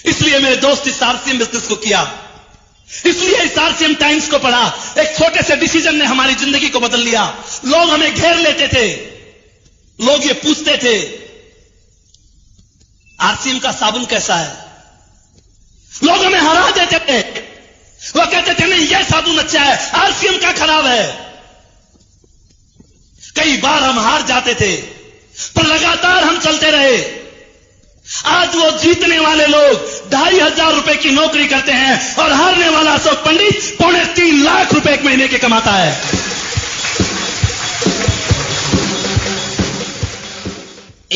S1: इसलिए मेरे दोस्त इस आरसीएम बिजनेस को किया, इसलिए इस आरसीएम टाइम्स को पढ़ा। एक छोटे से डिसीजन ने हमारी जिंदगी को बदल लिया। लोग हमें घेर लेते थे, लोग ये पूछते थे आरसीएम का साबुन कैसा है। लोग हमें हरा देते थे, वो कहते थे नहीं ये साबुन अच्छा है, आरसीएम का खराब है। कई बार हम हार जाते थे, पर लगातार हम चलते रहे।
S4: आज वो जीतने वाले लोग 2,500 रुपए की नौकरी करते हैं और हारने वाला अशोक पंडित 3.25 लाख रुपए एक महीने के कमाता है।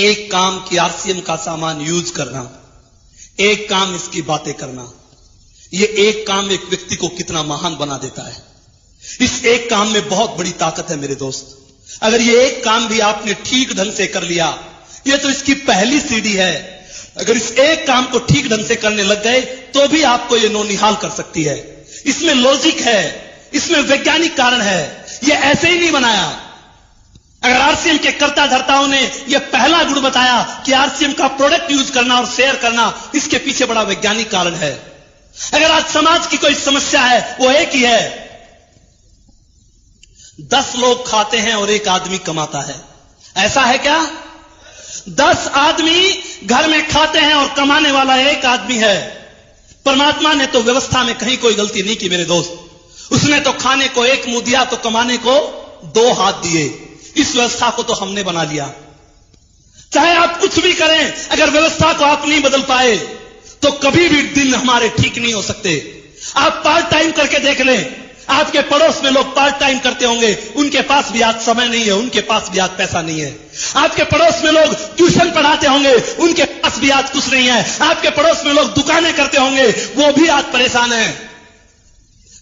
S1: एक काम की आरसीएम का सामान यूज करना, एक काम इसकी बातें करना, ये एक काम एक व्यक्ति को कितना महान बना देता है। इस एक काम में बहुत बड़ी ताकत है मेरे दोस्त। अगर ये एक काम भी आपने ठीक ढंग से कर लिया, ये तो इसकी पहली सीढ़ी है। अगर इस एक काम को ठीक ढंग से करने लग गए तो भी आपको ये नौनिहाल कर सकती है। इसमें लॉजिक है, इसमें वैज्ञानिक कारण है, ये ऐसे ही नहीं बनाया। अगर आरसीएम के कर्ता धर्ताओं ने यह पहला गुण बताया कि आरसीएम का प्रोडक्ट यूज करना और शेयर करना, इसके पीछे बड़ा वैज्ञानिक कारण है। अगर आज समाज की कोई समस्या है वो एक ही है, 10 लोग खाते हैं और एक आदमी कमाता है। ऐसा है क्या? 10 आदमी घर में खाते हैं और कमाने वाला एक आदमी है। परमात्मा ने तो व्यवस्था में कहीं कोई गलती नहीं की मेरे दोस्त। उसने तो खाने को एक मुंह दिया तो कमाने को 2 हाथ दिए। इस व्यवस्था को तो हमने बना लिया। चाहे आप कुछ भी करें, अगर व्यवस्था को आप नहीं बदल पाए तो कभी भी दिन हमारे ठीक नहीं हो सकते। आप पार्ट टाइम करके देख लें, आपके पड़ोस में लोग पार्ट टाइम करते होंगे, उनके पास भी आज समय नहीं है, उनके पास भी आज पैसा नहीं है। आपके पड़ोस में लोग ट्यूशन पढ़ाते होंगे, उनके पास भी आज कुछ नहीं है। आपके पड़ोस में लोग दुकानें करते होंगे, वो भी आज परेशान है।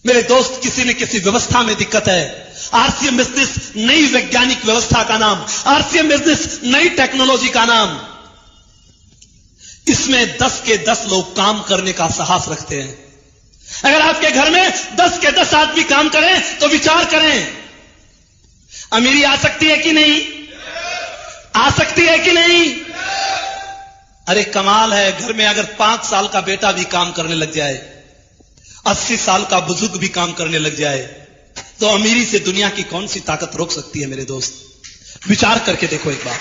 S1: मेरे दोस्त, किसी न किसी व्यवस्था में दिक्कत है। आरसीएम बिजनेस नई वैज्ञानिक व्यवस्था का नाम, आरसीएम बिजनेस नई टेक्नोलॉजी का नाम। इसमें 10 के 10 लोग काम करने का साहस रखते हैं। अगर आपके घर में 10 के 10 आदमी काम करें तो विचार करें, अमीरी आ सकती है कि नहीं? आ सकती है कि नहीं? अरे कमाल है, घर में अगर 5 साल का बेटा भी काम करने लग जाए, 80 साल का बुजुर्ग भी काम करने लग जाए, तो अमीरी से दुनिया की कौन सी ताकत रोक सकती है मेरे दोस्त? विचार करके देखो एक बार।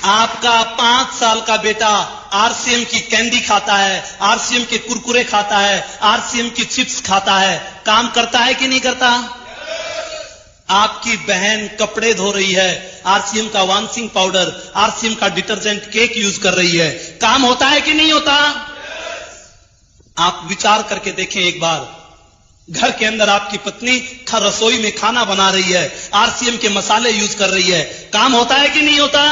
S1: आपका 5 साल का बेटा आरसीएम की कैंडी खाता है, आरसीएम के कुरकुरे खाता है, आरसीएम की चिप्स खाता है, काम करता है कि नहीं करता? आपकी बहन कपड़े धो रही है, आरसीएम का वाशिंग पाउडर, आरसीएम का डिटर्जेंट केक यूज कर रही है, काम होता है कि नहीं होता? आप विचार करके देखें एक बार। घर के अंदर आपकी पत्नी रसोई में खाना बना रही है, आरसीएम के मसाले यूज कर रही है, काम होता है कि नहीं होता?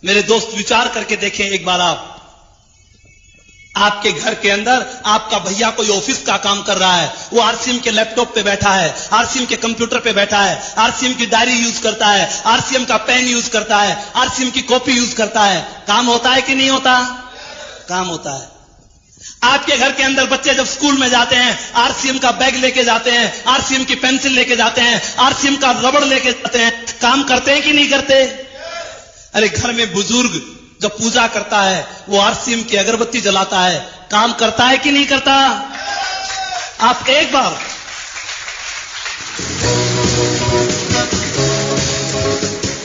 S1: मेरे दोस्त, विचार करके देखें एक बार। आपके घर के अंदर आपका भैया कोई ऑफिस का काम कर रहा है, वो आरसीएम के लैपटॉप पे बैठा है, आरसीएम के कंप्यूटर पे बैठा है, आरसीएम की डायरी यूज करता है, आरसीएम का पेन यूज करता है, आरसीएम की कॉपी यूज करता है, काम होता है कि नहीं होता? काम होता है। आपके घर के अंदर बच्चे जब स्कूल में जाते हैं, आरसीएम का बैग लेके जाते हैं, आरसीएम की पेंसिल लेके जाते हैं, आरसीएम का रबड़ लेके जाते हैं, काम करते हैं कि नहीं करते? अरे घर में बुजुर्ग जब पूजा करता है, वो आरसीएम की अगरबत्ती जलाता है, काम करता है कि नहीं करता? आप एक बार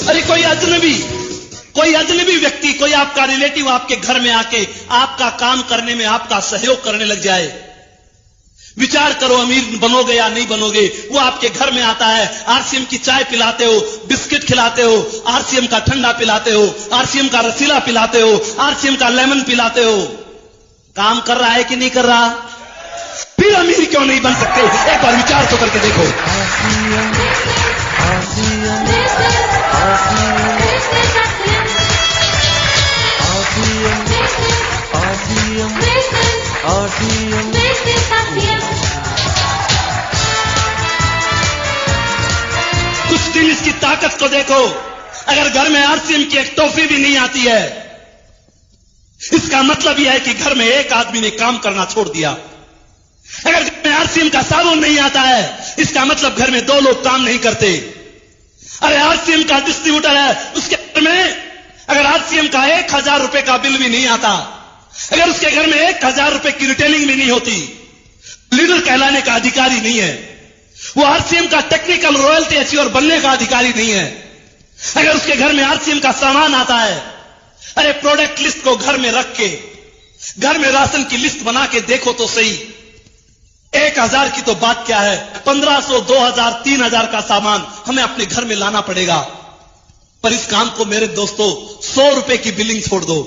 S1: अरे कोई अजनबी व्यक्ति, कोई आपका रिलेटिव आपके घर में आके आपका काम करने में आपका सहयोग करने लग जाए, विचार करो, अमीर बनोगे या नहीं बनोगे। वो आपके घर में आता है, आरसीएम की चाय पिलाते हो, बिस्किट खिलाते हो, आरसीएम का ठंडा पिलाते हो, आरसीएम का रसीला पिलाते हो, आरसीएम का लेमन पिलाते हो, काम कर रहा है कि नहीं कर रहा? फिर अमीर क्यों नहीं बन सकते? एक बार विचार तो करके देखो। कुछ दिन इसकी ताकत को देखो। अगर घर में आरसीएम की एक टॉफी भी नहीं आती है, इसका मतलब यह है कि घर में एक आदमी ने काम करना छोड़ दिया। अगर घर में आरसीएम का साबुन नहीं आता है, इसका मतलब घर में 2 लोग काम नहीं करते। अरे आरसीएम का डिस्ट्रीब्यूटर है, उसके घर में अगर आरसीएम का 1,000 रुपए का बिल भी नहीं आता, अगर उसके घर में 1,000 रुपए की रिटेलिंग भी नहीं होती, लीडर कहलाने का अधिकारी नहीं है, वो आरसीएम का टेक्निकल रॉयल्टी अचीवर बनने का अधिकारी नहीं है। अगर उसके घर में आरसीएम का सामान आता है, अरे प्रोडक्ट लिस्ट को घर में रख के, घर में राशन की लिस्ट बना के देखो तो सही,
S4: 1000 की तो बात क्या है, 1500, 2000, 3000 का सामान हमें अपने घर में लाना पड़ेगा। पर इस काम को मेरे दोस्तों 100 रुपए की बिलिंग छोड़ दो,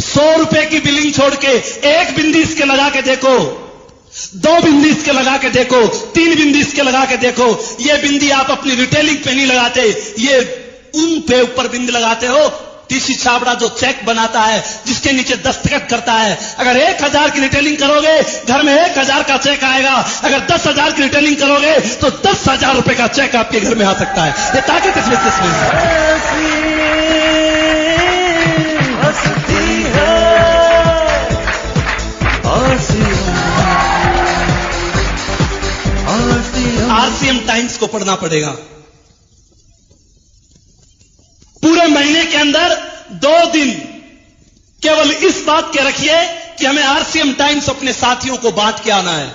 S4: 100 रुपए की बिलिंग छोड़ के 1 बिंदी इसके लगा के देखो, 2 बिंदी इसके लगा के देखो, 3 बिंदी इसके लगा के देखो। ये बिंदी आप अपनी रिटेलिंग पे नहीं लगाते, ये उन पे ऊपर बिंदी लगाते हो। टीसी छाबड़ा जो चेक बनाता है, जिसके नीचे दस्तखत करता है, अगर 1000 की रिटेलिंग करोगे घर में 1000 का चेक आएगा। अगर 10,000 की रिटेलिंग करोगे तो 10,000 रुपए का चेक आपके घर में आ सकता है। ये ताकत इस बिजनेस में
S3: हंसती है
S4: आरसीएम टाइम्स को पढ़ना पड़ेगा। पूरे महीने के अंदर 2 दिन केवल इस बात के रखिए कि हमें आरसीएम टाइम्स अपने साथियों को बांट के आना है।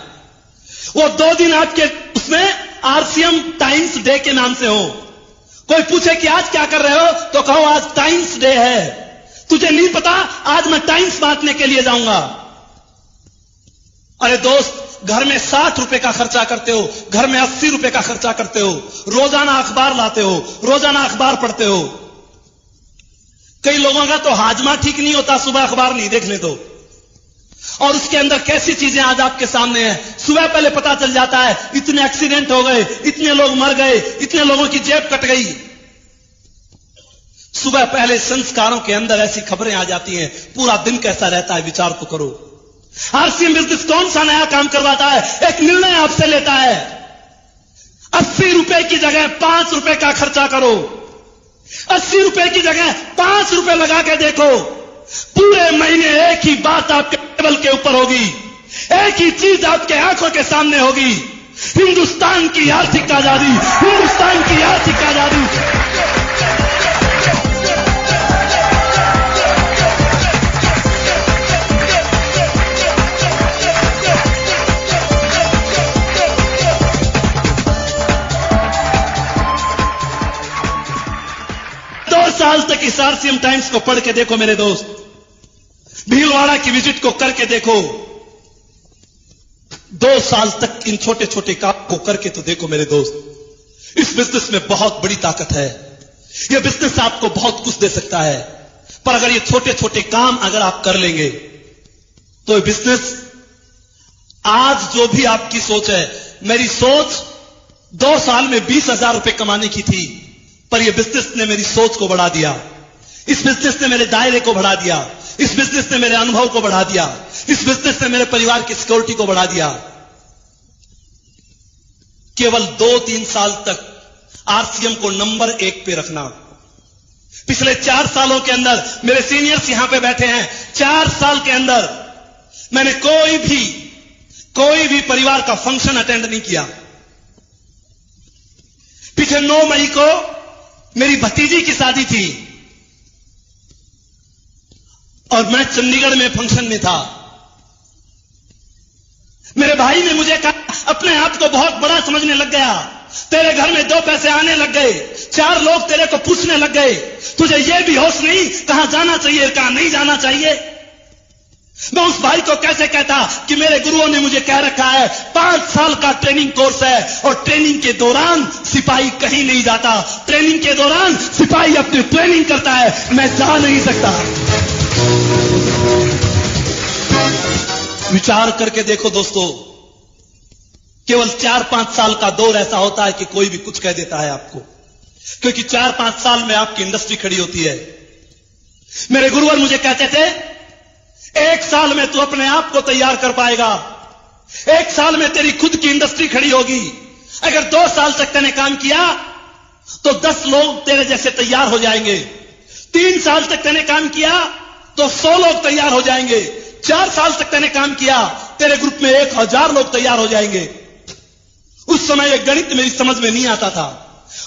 S4: वो 2 दिन आपके उसमें आरसीएम टाइम्स डे के नाम से हो। कोई पूछे कि आज क्या कर रहे हो तो कहो आज टाइम्स डे है। तुझे नहीं पता आज मैं टाइम्स बांटने के लिए जाऊंगा। अरे दोस्त, घर में 60 रुपए का खर्चा करते हो, घर में 80 रुपए का खर्चा करते हो, रोजाना अखबार लाते हो, रोजाना अखबार पढ़ते हो। कई लोगों का तो हाजमा ठीक नहीं होता सुबह अखबार नहीं देखने तो, और उसके अंदर कैसी चीजें आज आपके सामने हैं। सुबह पहले पता चल जाता है इतने एक्सीडेंट हो गए, इतने लोग मर गए, इतने लोगों की जेब कट गई। सुबह पहले संस्कारों के अंदर ऐसी खबरें आ जाती हैं, पूरा दिन कैसा रहता है विचार तो करो। आरसीएम बिजनेस कौन सा नया काम करवाता है? एक निर्णय आपसे लेता है, 80 रुपए की जगह 5 रुपए का खर्चा करो, 80 रुपए की जगह 5 रुपए लगा के देखो। पूरे महीने एक ही बात आपके टेबल के ऊपर होगी, एक ही चीज आपके आंखों के सामने होगी, हिंदुस्तान की आर्थिक आजादी, हिंदुस्तान की आर्थिक आजादी। साल तक इस आरसीएम टाइम्स को पढ़ के देखो मेरे दोस्त, भीलवाड़ा की विजिट को करके देखो, 2 साल तक इन छोटे छोटे काम को करके तो देखो मेरे दोस्त। इस बिजनेस में बहुत बड़ी ताकत है, यह बिजनेस आपको बहुत कुछ दे सकता है। पर अगर ये छोटे छोटे काम अगर आप कर लेंगे तो ये बिजनेस, आज जो भी आपकी सोच है, मेरी सोच 2 साल में 20,000 रुपए कमाने की थी, पर यह बिजनेस ने मेरी सोच को बढ़ा दिया, इस बिजनेस ने मेरे दायरे को बढ़ा दिया, इस बिजनेस ने मेरे अनुभव को बढ़ा दिया, इस बिजनेस ने मेरे परिवार की सिक्योरिटी को बढ़ा दिया। केवल 2-3 साल तक आरसीएम को नंबर 1 पे रखना। पिछले 4 सालों के अंदर मेरे सीनियर्स यहां पे बैठे हैं, 4 साल के अंदर मैंने कोई भी परिवार का फंक्शन अटेंड नहीं किया। पीछे 9 मई को मेरी भतीजी की शादी थी और मैं चंडीगढ़ में फंक्शन में था। मेरे भाई ने मुझे कहा, अपने आप को बहुत बड़ा समझने लग गया, तेरे घर में 2 पैसे आने लग गए, 4 लोग तेरे को पूछने लग गए, तुझे यह भी होश नहीं कहां जाना चाहिए कहां नहीं जाना चाहिए। मैं उस भाई को कैसे कहता कि मेरे गुरुओं ने मुझे कह रखा है 5 साल का ट्रेनिंग कोर्स है और ट्रेनिंग के दौरान सिपाही कहीं नहीं जाता, ट्रेनिंग के दौरान सिपाही अपनी ट्रेनिंग करता है, मैं जा नहीं सकता। विचार करके देखो दोस्तों, केवल 4-5 साल का दौर ऐसा होता है कि कोई भी कुछ कह देता है आपको, क्योंकि 4-5 साल में आपकी इंडस्ट्री खड़ी होती है। मेरे गुरुवर मुझे कहते थे, 1 साल में तू अपने आप को तैयार कर पाएगा, 1 साल में तेरी खुद की इंडस्ट्री खड़ी होगी। अगर 2 साल तक तूने काम किया तो 10 लोग तेरे जैसे तैयार हो जाएंगे, 3 साल तक तूने काम किया तो 100 लोग तैयार हो जाएंगे, 4 साल तक तूने काम किया तेरे ग्रुप में 1000 लोग तैयार हो जाएंगे। उस समय यह गणित मेरी समझ में नहीं आता था,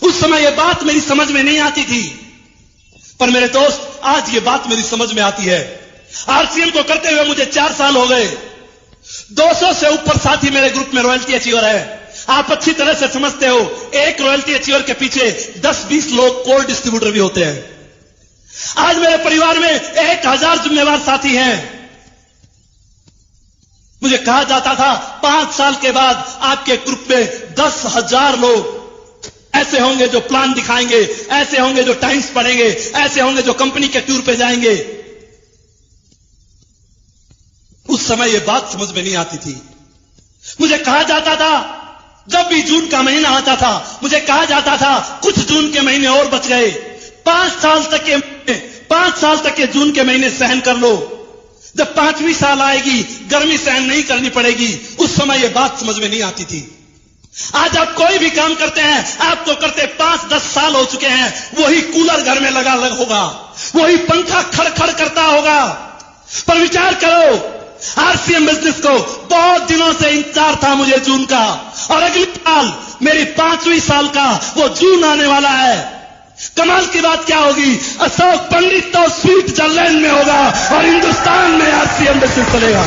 S4: उस समय यह बात मेरी समझ में नहीं आती थी, पर मेरे दोस्त आज ये बात मेरी समझ में आती है। आरसीएम को करते हुए मुझे 4 साल हो गए, 200 से ऊपर साथी मेरे ग्रुप में रॉयल्टी अचीवर है। आप अच्छी तरह से समझते हो, एक रॉयल्टी अचीवर के पीछे 10-20 लोग कोर डिस्ट्रीब्यूटर भी होते हैं। आज मेरे परिवार में 1000 जिम्मेवार साथी हैं। मुझे कहा जाता था 5 साल के बाद आपके ग्रुप में 10,000 लोग ऐसे होंगे जो प्लान दिखाएंगे, ऐसे होंगे जो टाइम्स पढ़ेंगे, ऐसे होंगे जो कंपनी के टूर पे जाएंगे। उस समय यह बात समझ में नहीं आती थी। मुझे कहा जाता था, जब भी जून का महीना आता था, मुझे कहा जाता था कुछ जून के महीने और बच गए, 5 साल तक के जून के महीने सहन कर लो, जब 5वीं साल आएगी गर्मी सहन नहीं करनी पड़ेगी। उस समय यह बात समझ में नहीं आती थी। आज आप कोई भी काम करते हैं, आप तो करते 5-10 साल हो चुके हैं, वही कूलर घर में लगा होगा, वही पंखा खड़खड़ करता होगा। पर विचार करो, आरसीएम बिजनेस को बहुत दिनों से इंतजार था मुझे जून का, और अगली साल मेरी 5वीं साल का वो जून आने वाला है। कमाल की बात क्या होगी, अशोक पंडित तो स्विट्जरलैंड में होगा और हिंदुस्तान में आरसीएम बिजनेस चलेगा।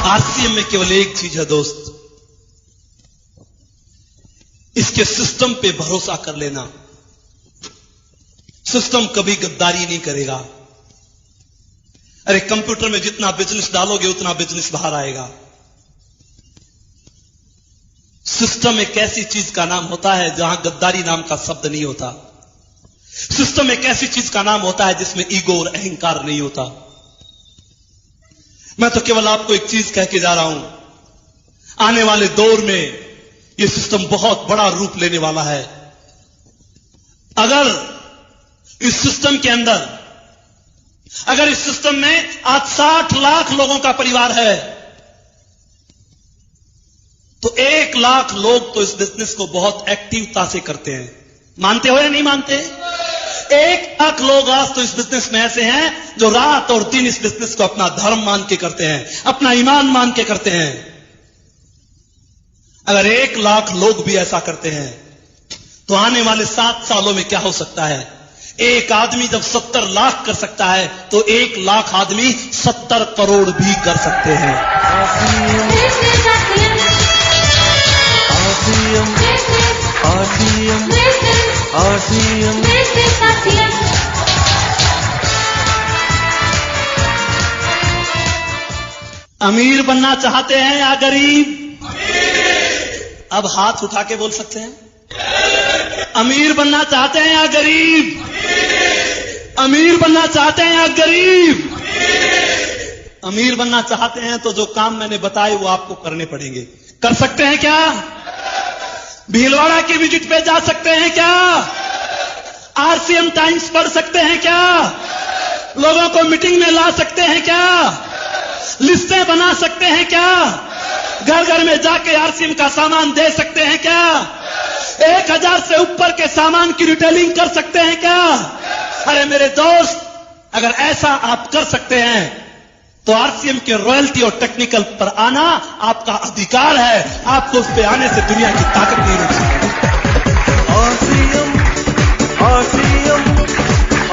S4: आरसीएम में केवल एक चीज है दोस्त, इसके सिस्टम पे भरोसा कर लेना। सिस्टम कभी गद्दारी नहीं करेगा। अरे कंप्यूटर में जितना बिजनेस डालोगे उतना बिजनेस बाहर आएगा। सिस्टम एक ऐसी चीज का नाम होता है जहां गद्दारी नाम का शब्द नहीं होता। सिस्टम एक ऐसी चीज का नाम होता है जिसमें ईगो और अहंकार नहीं होता। मैं तो केवल आपको एक चीज कह के जा रहा हूं, आने वाले दौर में यह सिस्टम बहुत बड़ा रूप लेने वाला है। अगर इस सिस्टम के अंदर, अगर इस सिस्टम में आज 60 लाख लोगों का परिवार है, तो 1 लाख लोग तो इस बिजनेस को बहुत एक्टिवता से करते हैं। मानते हो या नहीं मानते? 1 लाख लोग आज तो इस बिजनेस में ऐसे हैं जो रात और दिन इस बिजनेस को अपना धर्म मान के करते हैं, अपना ईमान मान के करते हैं। अगर 1 लाख लोग भी ऐसा करते हैं तो आने वाले 7 सालों में क्या हो सकता है? एक आदमी जब 70 लाख कर सकता है तो 1 लाख आदमी 70 करोड़ भी कर सकते हैं। अमीर बनना चाहते हैं या गरीब? अब हाथ उठा के बोल सकते हैं। अमीर बनना चाहते हैं या गरीब? अमीर बनना चाहते हैं या गरीब? अमीर बनना चाहते हैं तो जो काम मैंने बताए वो आपको करने पड़ेंगे। कर सकते हैं क्या? भीलवाड़ा की विजिट पे जा सकते हैं क्या? आरसीएम टाइम्स पढ़ सकते हैं क्या? लोगों को मीटिंग में ला सकते हैं क्या? लिस्टें बना सकते हैं क्या? घर घर में जाके आरसीएम का सामान दे सकते हैं क्या? 1000 से ऊपर के सामान की रिटेलिंग कर सकते हैं क्या? अरे मेरे दोस्त, अगर ऐसा आप कर सकते हैं तो आरसीएम के रॉयल्टी और टेक्निकल पर आना आपका अधिकार है। आपको उस पे आने से दुनिया की ताकत नहीं रोक सकती।
S3: RCM RCM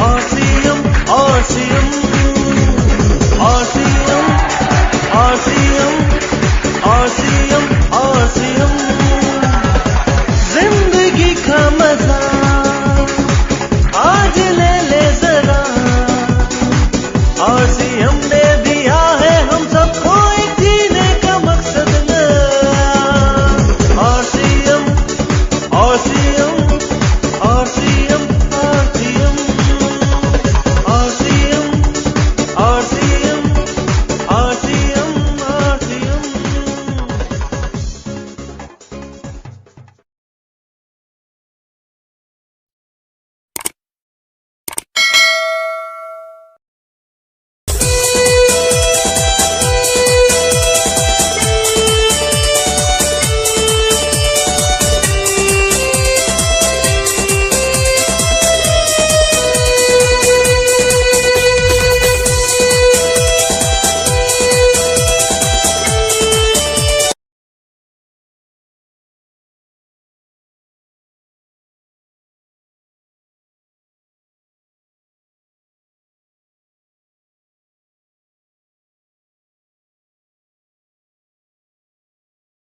S3: RCM RCM RCM RCM RCM